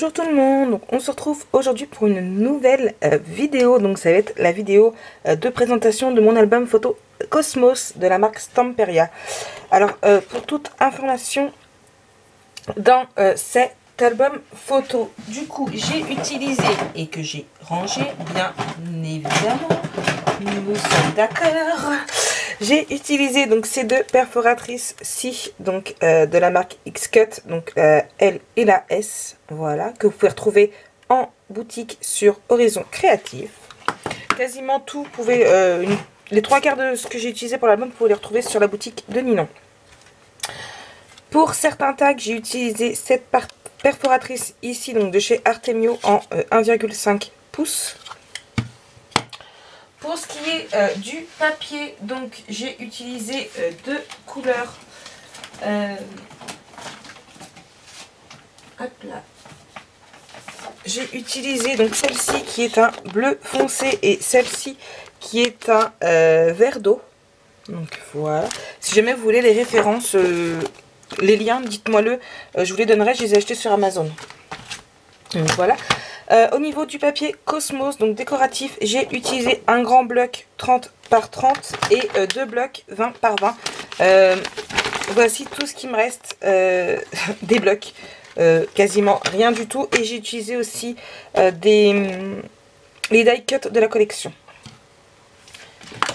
Bonjour tout le monde, donc on se retrouve aujourd'hui pour une nouvelle vidéo. Donc ça va être la vidéo de présentation de mon album photo Cosmos de la marque Stamperia. Alors pour toute information, dans cet album photo, du coup j'ai utilisé et que j'ai rangé bien évidemment, nous sommes d'accord. J'ai utilisé donc ces deux perforatrices-ci, donc de la marque X-Cut, donc L et la S, voilà, que vous pouvez retrouver en boutique sur Horizon Créatif. Quasiment tout, vous pouvez, les trois quarts de ce que j'ai utilisé pour l'album, vous pouvez les retrouver sur la boutique de Ninon. Pour certains tags, j'ai utilisé cette perforatrice ici, donc de chez Artemio en 1,5 pouces. Pour ce qui est du papier, donc j'ai utilisé deux couleurs. Hop là. J'ai utilisé donc celle-ci qui est un bleu foncé et celle-ci qui est un vert d'eau. Donc voilà. Si jamais vous voulez les références, les liens, dites-moi le. Je vous les donnerai. Je les ai achetés sur Amazon. Donc voilà. Au niveau du papier Cosmos, donc décoratif, j'ai utilisé un grand bloc 30 par 30 et deux blocs 20 par 20. Voici tout ce qui me reste des blocs. Quasiment rien du tout. Et j'ai utilisé aussi les die cut de la collection.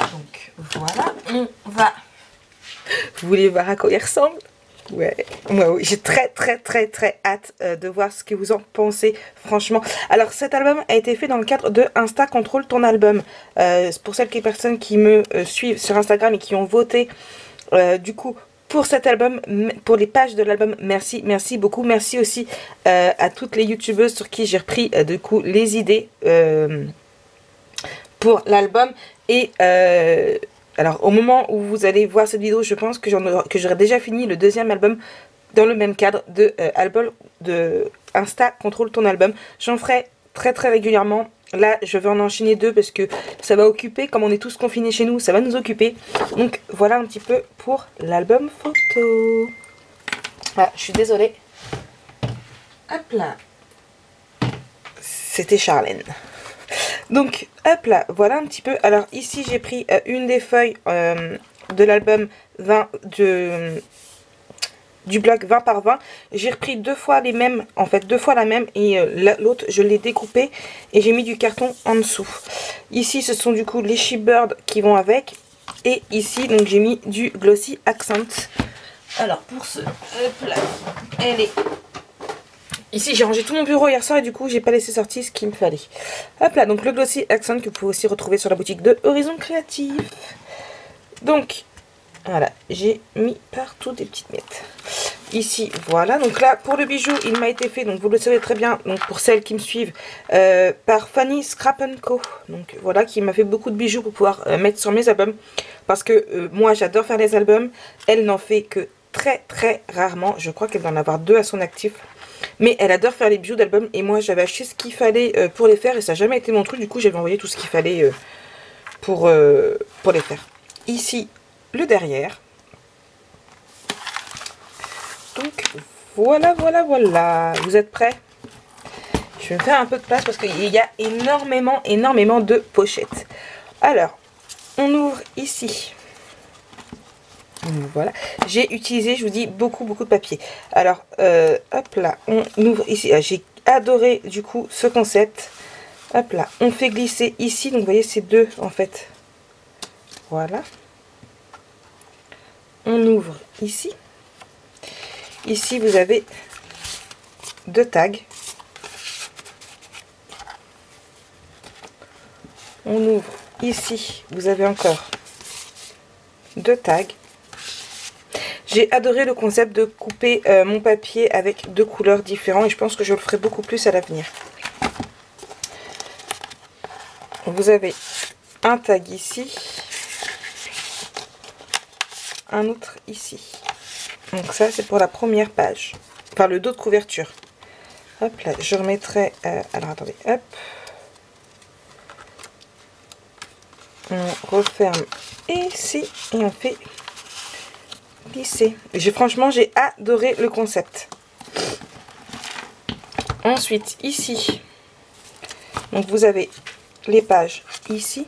Donc voilà, on va... Vous voulez voir à quoi il ressemble? Ouais, moi oui, j'ai très hâte de voir ce que vous en pensez, franchement. Alors cet album a été fait dans le cadre de Insta Contrôle ton album. Pour celles qui personnes qui me suivent sur Instagram et qui ont voté, du coup, pour cet album, pour les pages de l'album, merci beaucoup. Merci aussi à toutes les youtubeuses sur qui j'ai repris du coup les idées pour l'album. Et alors au moment où vous allez voir cette vidéo, je pense que j'aurai déjà fini le deuxième album dans le même cadre de album de Insta Contrôle ton album. J'en ferai très régulièrement. Là je vais en enchaîner deux parce que ça va occuper, comme on est tous confinés chez nous, ça va nous occuper. Donc voilà un petit peu pour l'album photo. Ah, je suis désolée. Hop là. C'était Charlène. Donc hop là, voilà un petit peu. Alors ici j'ai pris une des feuilles de l'album 20 du bloc 20 par 20. J'ai repris deux fois les mêmes, en fait deux fois la même, et l'autre je l'ai découpé et j'ai mis du carton en dessous. Ici ce sont du coup les Shipbird qui vont avec, et ici donc j'ai mis du Glossy Accent. Alors pour ce, hop là, elle est... Ici j'ai rangé tout mon bureau hier soir et du coup j'ai pas laissé sortir ce qu'il me fallait. Hop là, donc le Glossy Accent que vous pouvez aussi retrouver sur la boutique de Horizon Créatif. Donc voilà, j'ai mis partout des petites miettes. Ici voilà, donc là pour le bijou il m'a été fait, donc vous le savez très bien, donc pour celles qui me suivent, par Fanny Scrap Co. Donc voilà, qui m'a fait beaucoup de bijoux pour pouvoir mettre sur mes albums. Parce que moi j'adore faire les albums, elle n'en fait que très rarement. Je crois qu'elle doit en avoir deux à son actif. Mais elle adore faire les bijoux d'album et moi j'avais acheté ce qu'il fallait pour les faire et ça n'a jamais été mon truc. Du coup j'avais envoyé tout ce qu'il fallait pour les faire. Ici le derrière. Donc voilà. Vous êtes prêts? Je vais me faire un peu de place parce qu'il y a énormément de pochettes. Alors on ouvre ici. Voilà, j'ai utilisé, je vous dis, beaucoup de papier. Alors, hop là, on ouvre ici. J'ai adoré, du coup, ce concept. Hop là, on fait glisser ici. Donc, vous voyez, c'est deux, en fait. Voilà. On ouvre ici. Ici, vous avez deux tags. On ouvre ici. Vous avez encore deux tags. J'ai adoré le concept de couper mon papier avec deux couleurs différentes et je pense que je le ferai beaucoup plus à l'avenir. Vous avez un tag ici, un autre ici. Donc ça c'est pour la première page, enfin le dos de couverture. Hop là, je remettrai, alors attendez, hop. On referme ici et on fait... Franchement j'ai adoré le concept. Ensuite, ici, donc vous avez les pages ici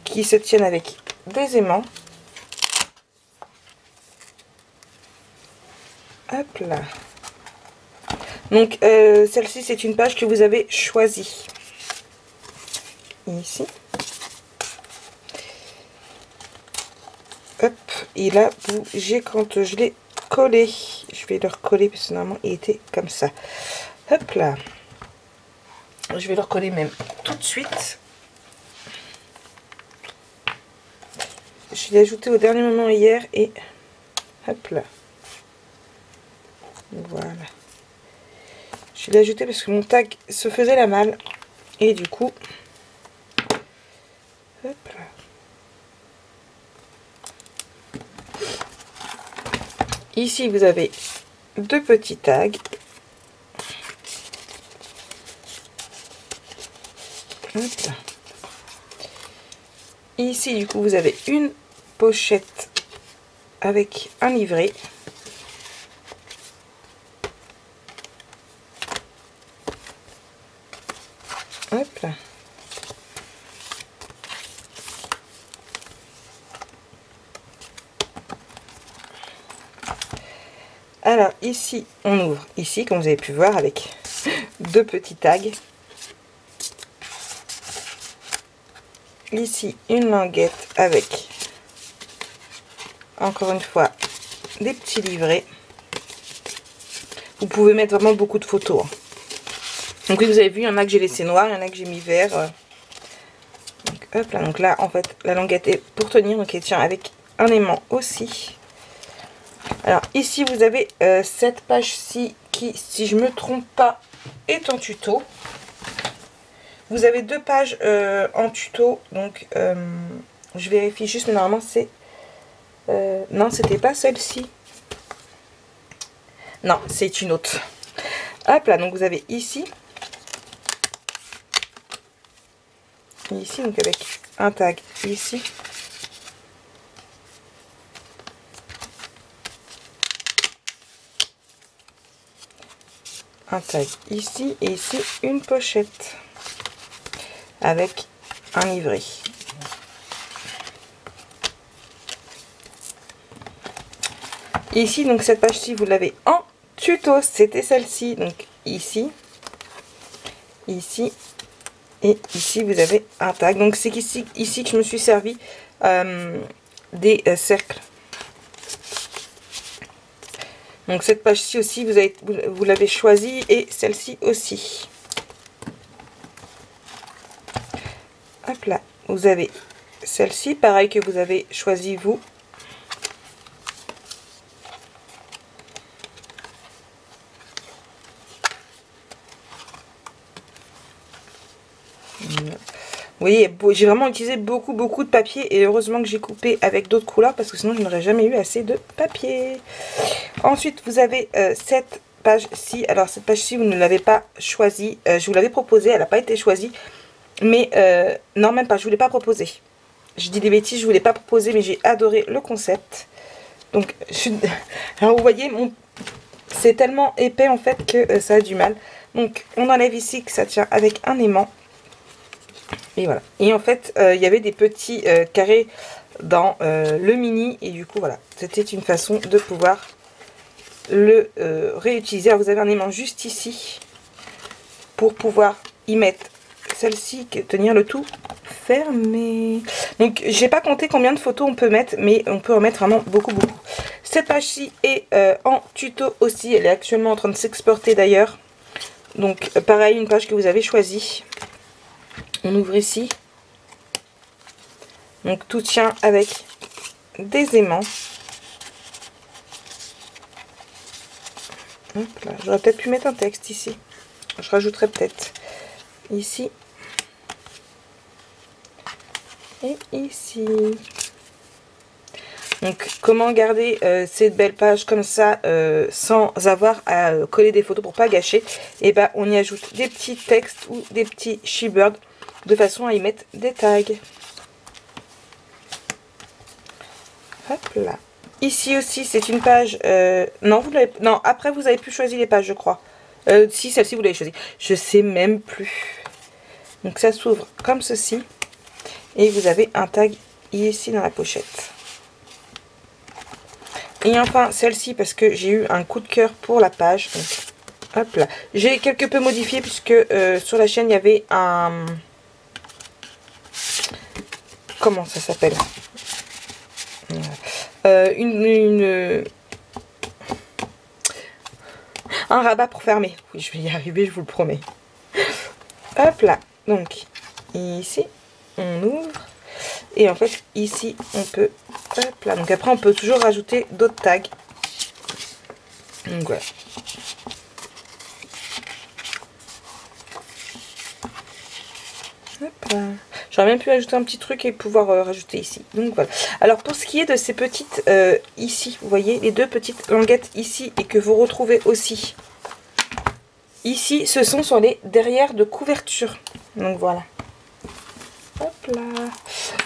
qui se tiennent avec des aimants. Hop là. Donc celle-ci, c'est une page que vous avez choisie. Ici. Hop, il a bougé quand je l'ai collé. Je vais le recoller parce que normalement il était comme ça. Hop là. Je vais le recoller même tout de suite. Je l'ai ajouté au dernier moment hier et hop là. Voilà. Je l'ai ajouté parce que mon tag se faisait la malle et du coup, hop là. Ici, vous avez deux petits tags. Hop là. Ici, du coup, vous avez une pochette avec un livret. Hop là. Alors ici, on ouvre ici, comme vous avez pu voir, avec deux petits tags. Ici, une languette avec, encore une fois, des petits livrets. Vous pouvez mettre vraiment beaucoup de photos. Donc oui, vous avez vu, il y en a que j'ai laissé noir, il y en a que j'ai mis vert. Donc hop là, donc là, en fait, la languette est pour tenir, donc elle tient avec un aimant aussi. Alors ici, vous avez cette page-ci qui, si je me trompe pas, est en tuto. Vous avez deux pages en tuto, donc je vérifie juste, mais normalement c'est... non, c'était pas celle-ci. Non, c'est une autre. Hop là, donc vous avez ici. Ici, donc avec un tag ici. Un tag ici, et ici une pochette avec un livret. Ici, donc cette page-ci, vous l'avez en tuto, c'était celle-ci. Donc ici, ici et ici, vous avez un tag. Donc c'est ici que je me suis servi des cercles. Donc cette page-ci aussi, vous l'avez choisie, et celle-ci aussi. Hop là, vous avez celle-ci, pareil, que vous avez choisi vous. Vous voyez, j'ai vraiment utilisé beaucoup de papier, et heureusement que j'ai coupé avec d'autres couleurs parce que sinon je n'aurais jamais eu assez de papier. Ensuite, vous avez cette page-ci. Alors cette page-ci, vous ne l'avez pas choisie. Je vous l'avais proposée, elle n'a pas été choisie. Mais non, même pas, je ne vous l'ai pas proposée. Je dis des bêtises, je ne vous l'ai pas proposé, mais j'ai adoré le concept. Donc, alors vous voyez, c'est tellement épais en fait que ça a du mal. Donc on enlève ici que ça tient avec un aimant. Et voilà. Et en fait, il y avait des petits carrés dans le mini. Et du coup, voilà. C'était une façon de pouvoir le réutiliser. Alors, vous avez un aimant juste ici pour pouvoir y mettre celle-ci, tenir le tout fermé. Donc, j'ai pas compté combien de photos on peut mettre, mais on peut en mettre vraiment beaucoup. Cette page-ci est en tuto aussi. Elle est actuellement en train de s'exporter d'ailleurs. Donc, pareil, une page que vous avez choisie. On ouvre ici. Donc tout tient avec des aimants. J'aurais peut-être pu mettre un texte ici. Je rajouterai peut-être ici. Et ici. Donc comment garder cette belle page comme ça sans avoir à coller des photos pour pas gâcher. Et ben on y ajoute des petits textes ou des petits She-Bird de façon à y mettre des tags. Hop là. Ici aussi, c'est une page... non, non, après, vous avez plus choisi les pages, je crois. Si, celle-ci, vous l'avez choisie. Je sais même plus. Donc, ça s'ouvre comme ceci. Et vous avez un tag ici dans la pochette. Et enfin, celle-ci, parce que j'ai eu un coup de cœur pour la page. Donc, hop là. J'ai quelque peu modifié, puisque sur la chaîne, il y avait un... Comment ça s'appelle? Un rabat pour fermer. Oui, je vais y arriver, je vous le promets. Hop là. Donc, ici, on ouvre. Et en fait, ici, on peut... Hop là. Donc après, on peut toujours rajouter d'autres tags. Donc voilà. Hop là. J'aurais même pu ajouter un petit truc et pouvoir rajouter ici. Donc voilà. Alors pour ce qui est de ces petites ici, vous voyez les deux petites languettes ici et que vous retrouvez aussi ici, ce sont sur les derrières de couverture. Donc voilà. Hop là.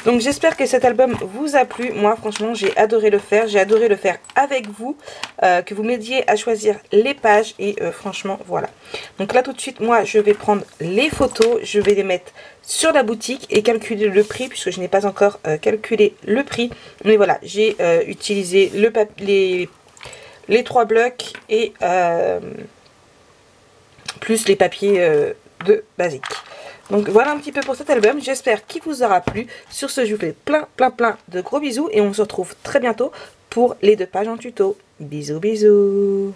Donc j'espère que cet album vous a plu. Moi franchement j'ai adoré le faire. J'ai adoré le faire avec vous. Que vous m'aidiez à choisir les pages. Et franchement voilà. Donc là tout de suite moi je vais prendre les photos. Je vais les mettre sur la boutique et calculer le prix. Puisque je n'ai pas encore calculé le prix. Mais voilà j'ai utilisé les 3 blocs. Et plus les papiers de basique. Donc voilà un petit peu pour cet album, j'espère qu'il vous aura plu. Sur ce, je vous fais plein de gros bisous et on se retrouve très bientôt pour les 2 pages en tuto. Bisous bisous.